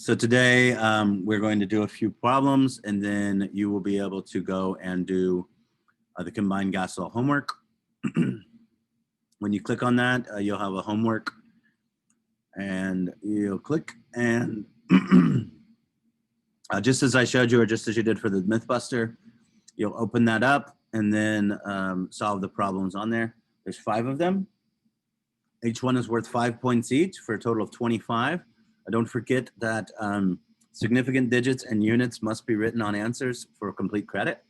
So today we're going to do a few problems, and then you will be able to go and do the combined gas law homework. When you click on that, you'll have a homework, and you'll click, and just as I showed you, or just as you did for the Mythbuster, you'll open that up and then solve the problems on there. There's 5 of them. Each one is worth 5 points each for a total of 25. Don't forget that significant digits and units must be written on answers for complete credit.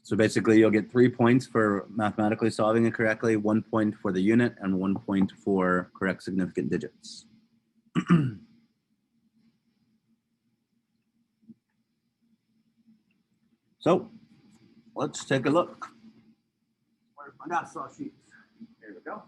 So basically, you'll get 3 points for mathematically solving it correctly, 1 point for the unit, and 1 point for correct significant digits. So let's take a look. Where's my gas law sheets? Here we go.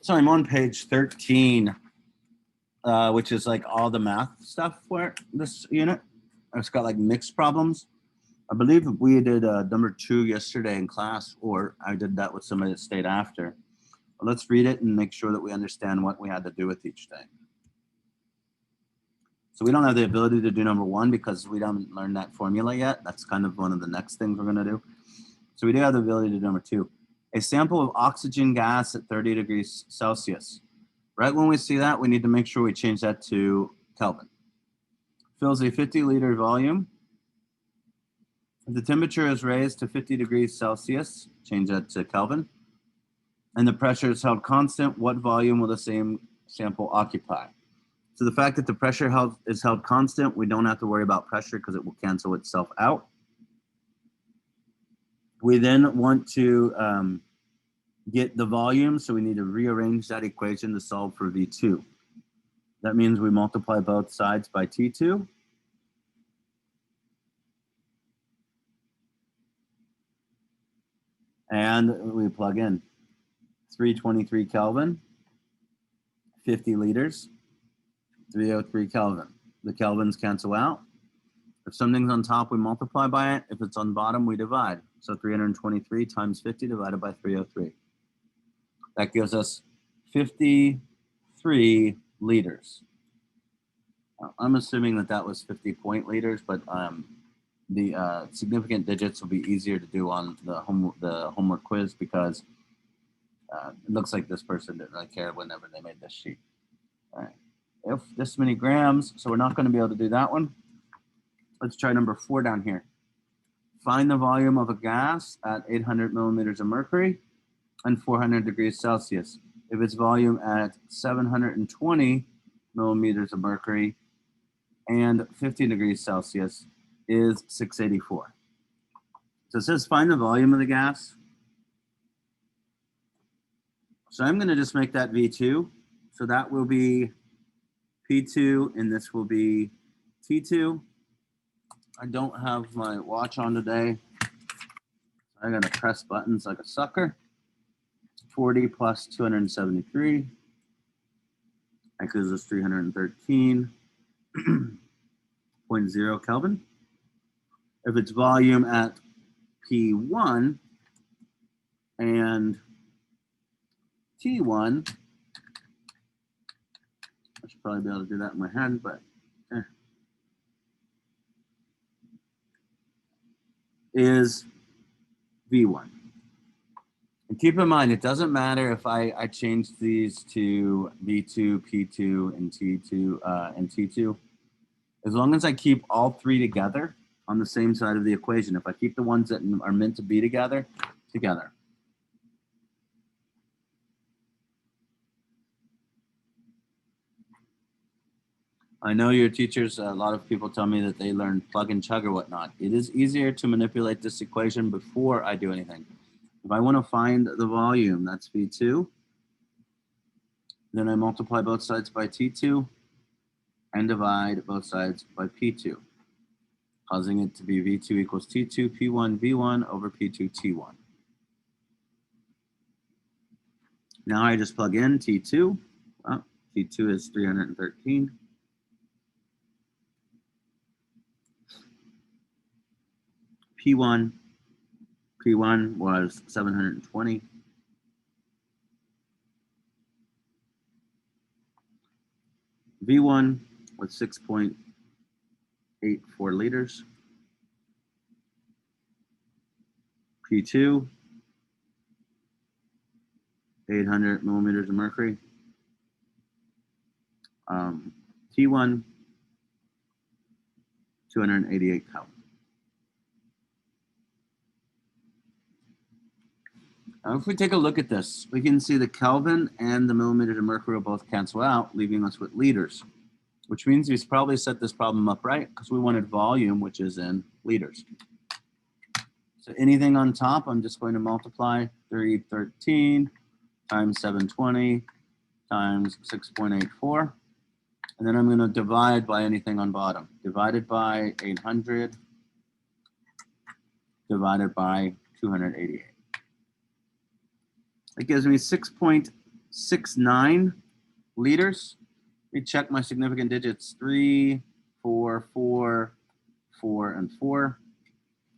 So I'm on page 13, which is like all the math stuff for this unit. It's got like mixed problems. I believe we did number 2 yesterday in class, or I did that with somebody that stayed after. But let's read it and make sure that we understand what we had to do with each thing. So we don't have the ability to do number 1 because we haven't learned that formula yet. That's kind of one of the next things we're going to do. So we do have the ability to do number 2. A sample of oxygen gas at 30 degrees Celsius. Right when we see that, we need to make sure we change that to Kelvin. Fills a 50-liter volume. If the temperature is raised to 50 degrees Celsius, change that to Kelvin, and the pressure is held constant, what volume will the same sample occupy? So the fact that the pressure is held constant, we don't have to worry about pressure because it will cancel itself out. We then want to get the volume, so we need to rearrange that equation to solve for V2. That means we multiply both sides by T2. And we plug in 323 Kelvin, 50 liters, 303 Kelvin. The Kelvins cancel out. If something's on top, we multiply by it. If it's on bottom, we divide. So 323 times 50 divided by 303. That gives us 53 liters. I'm assuming that that was 50 point liters, but the significant digits will be easier to do on the homework quiz because it looks like this person didn't really care whenever they made this sheet. All right, if this many grams, so we're not going to be able to do that one. Let's try number 4 down here. Find the volume of a gas at 800 millimeters of mercury and 400 degrees Celsius. If its volume at 720 millimeters of mercury and 50 degrees Celsius is 684. So it says find the volume of the gas. So I'm going to just make that V2. So that will be P2 and this will be T2. I don't have my watch on today. I got to press buttons like a sucker. 40 plus 273. That gives us 313.0 Kelvin. If it's volume at P1 and T1, I should probably be able to do that in my head, but is V1. And keep in mind, it doesn't matter if I change these to V2, P2, and T2. As long as I keep all 3 together on the same side of the equation. If I keep the ones that are meant to be together. I know your teachers, a lot of people tell me that they learn plug and chug or whatnot. It is easier to manipulate this equation before I do anything. If I want to find the volume, that's V2. Then I multiply both sides by T2 and divide both sides by P2, causing it to be V2 equals T2 P1 V1 over P2 T1. Now I just plug in T2. Well, T2 is 313. P1 was 720. V1 was 6.84 liters. P2, 800 millimeters of mercury. T1, 288 Kelvin. Now, if we take a look at this, we can see the Kelvin and the millimeters of mercury will both cancel out, leaving us with liters, which means we probably set this problem up right because we wanted volume, which is in liters. So anything on top, I'm just going to multiply 313 times 720 times 6.84. And then I'm going to divide by anything on bottom. Divided by 800, divided by 288. It gives me 6.69 liters. Let me check my significant digits, 3, 4, 4, 4, and 4.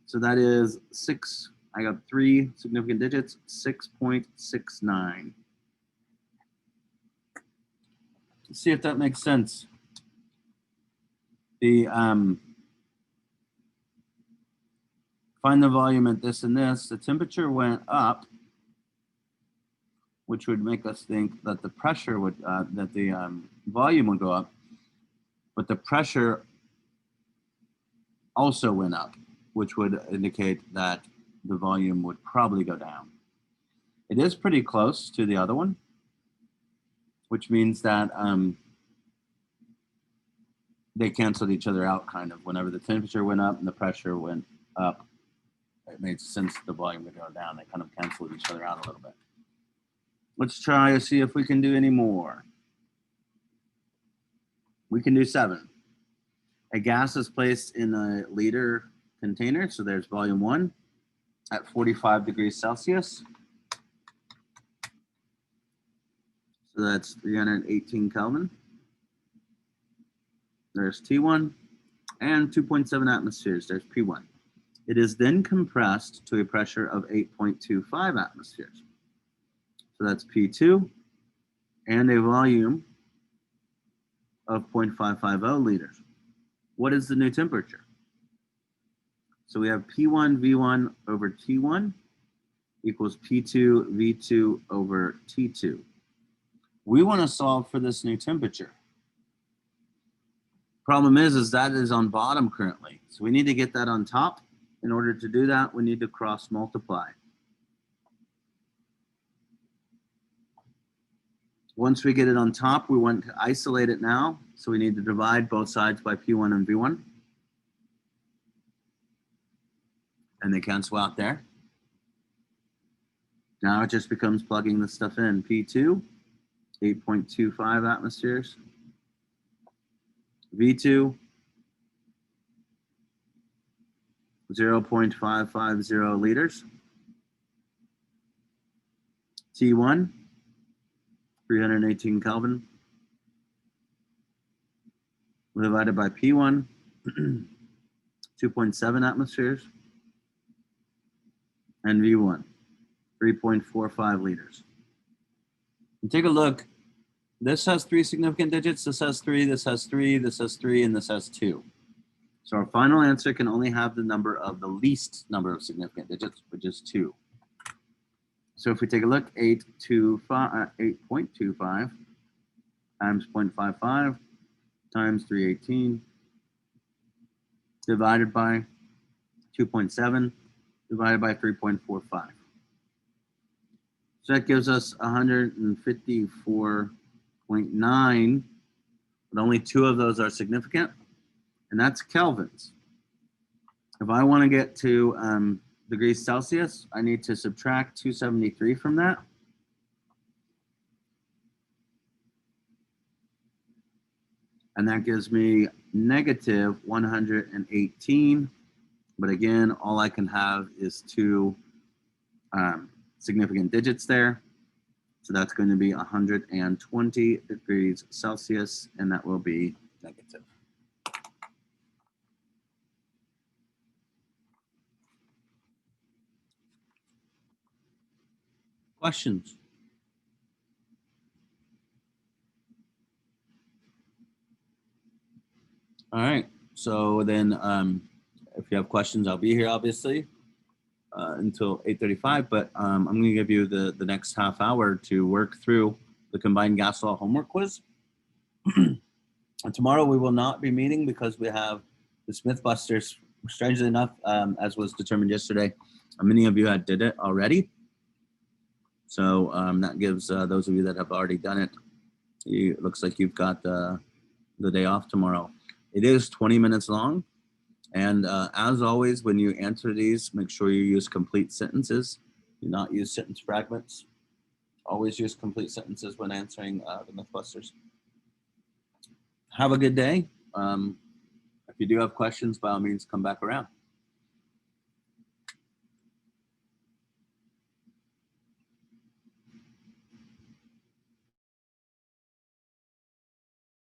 So that is 6, I got 3 significant digits, 6.69. Let's see if that makes sense. The find the volume at this and this. The temperature went up, which would make us think that the pressure would, that the volume would go up, but the pressure also went up, which would indicate that the volume would probably go down. It is pretty close to the other one, which means that they canceled each other out kind of. Whenever the temperature went up and the pressure went up, it made sense that the volume would go down. They kind of canceled each other out a little bit. Let's try to see if we can do any more. We can do 7. A gas is placed in a liter container. So there's volume 1 at 45 degrees Celsius. So that's 318 Kelvin. There's T1 and 2.7 atmospheres. There's P1. It is then compressed to a pressure of 8.25 atmospheres. So that's P2 and a volume of 0.550 liters. What is the new temperature? So we have P1 V1 over T1 equals P2 V2 over T2. We want to solve for this new temperature. Problem is that is on bottom currently. So we need to get that on top. In order to do that, we need to cross multiply. Once we get it on top, we want to isolate it now. So we need to divide both sides by P1 and V1. And they cancel out there. Now it just becomes plugging this stuff in. P2, 8.25 atmospheres. V2, 0.550 liters. T1, 318 Kelvin. Divided by P1, 2.7 atmospheres. And V1, 3.45 liters. And take a look. This has 3 significant digits. This has 3, this has 3, this has 3, and this has 2. So our final answer can only have the number of the least number of significant digits, which is 2. So if we take a look, 8.25 times 0.55 times 318 divided by 2.7 divided by 3.45. So that gives us 154.9, but only 2 of those are significant, and that's kelvins. If I want to get to degrees Celsius, I need to subtract 273 from that. And that gives me negative 118. But again, all I can have is 2 significant digits there. So that's going to be 120 degrees Celsius, and that will be negative. Questions? All right. So then, if you have questions, I'll be here obviously until 8:35. But I'm going to give you the next half hour to work through the combined gas law homework quiz. And tomorrow we will not be meeting because we have the Smithbusters. Strangely enough, as was determined yesterday, many of you had did it already. So that gives those of you that have already done it, it looks like you've got the day off tomorrow. It is 20 minutes long. And as always, when you answer these, make sure you use complete sentences. Do not use sentence fragments. Always use complete sentences when answering the Mythbusters. Have a good day. If you do have questions, by all means, come back around.